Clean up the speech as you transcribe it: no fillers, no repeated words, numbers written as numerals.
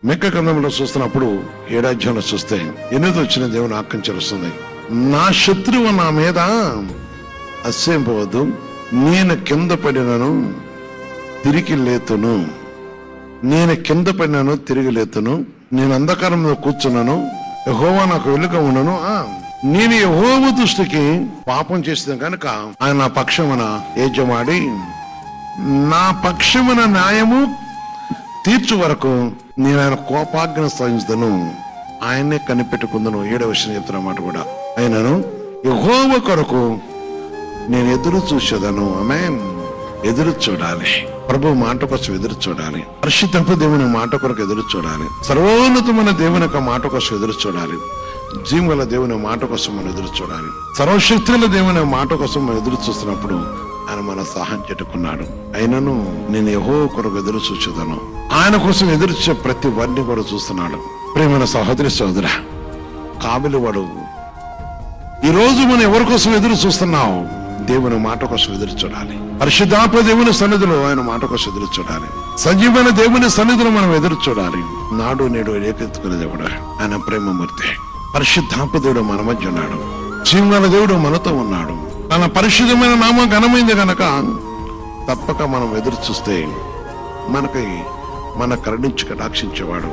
మీకా గ్రంథంలో చూస్తున్నప్పుడు 7వ అధ్యాయంలో చూస్తే 8వ వచ్చిన దేవుని వాక్యం చెలుస్తుంది. నా శత్రువు నా మీద అసహ్యింపవద్దు, నేను కింద పడినను తిరిగి లేతును, నేను కింద పడినాను తిరిగి లేతును, నేను అంధకారంలో కూర్చున్నాను, యెహోవా నాకు వెలుగుగా ఉన్నాను. నేను యెహోవా దృష్టికి పాపం చేసిన కనుక ఆయన నా పక్షమున ఏజమాడి నా పక్షమున న్యాయము తీర్చు వరకు నేను ఆయన కోపాగ్ని స్థాయించదను, ఆయన్నే కనిపెట్టుకుందను. 7వ వచనం చెప్తున్న మాట కూడా, ఆయనను యెహోవా కొరకు నేను ఎదురు చూసేదను. ఆమేన్. ఎదురు చూడాలి, ప్రభు మాట కోసం ఎదురు చూడాలి, పరిశుద్ధ దేవుని మాట కొరకు ఎదురు చూడాలి, సర్వోన్నతమైన దేవుని యొక్క మాట కోసం ఎదురు చూడాలి, జీవగల దేవుని మాట కోసం మనం ఎదురు చూడాలి. సర్వశక్తుల దేవుని మాట కోసం మనం ఎదురు చూస్తున్నప్పుడు ఆయన మన సహాయం చెట్టుకున్నాడు. అయినను నేను యెహోవా కొరకు ఎదురు చూసేదను. ఆయన కోసం ఎదురు చూసే ప్రతి వారిని కూడా చూస్తున్నాడు. ప్రేమైన సహోదరి సహోదర, కాబిలి వాడు ఈ రోజు మనం ఎవరి కోసం ఎదురు చూస్తున్నావు? దేవుని మాట కోసం ఎదురు చూడాలి. పరిశుద్ధాత్మ దేవుని సన్నిధిలో ఆయన మాట కోసం ఎదురు చూడాలి. సజీవమైన దేవుని సన్నిధిలో మనం ఎదురు చూడాలి. నాడు నేడు ఏకెత్తుకునే దేవుడు ఆయన ప్రేమమూర్తి. పరిశుద్ధాత్మ దేవుడు మన మధ్య ఉన్నాడు. జీవన దేవుడు మనతో ఉన్నాడు. తన పరిశుద్ధమైన నామం ఘనమైంది గనక తప్పక మనం ఎదురు చూస్తే మన కరుణించి కటాక్షించేవాడు.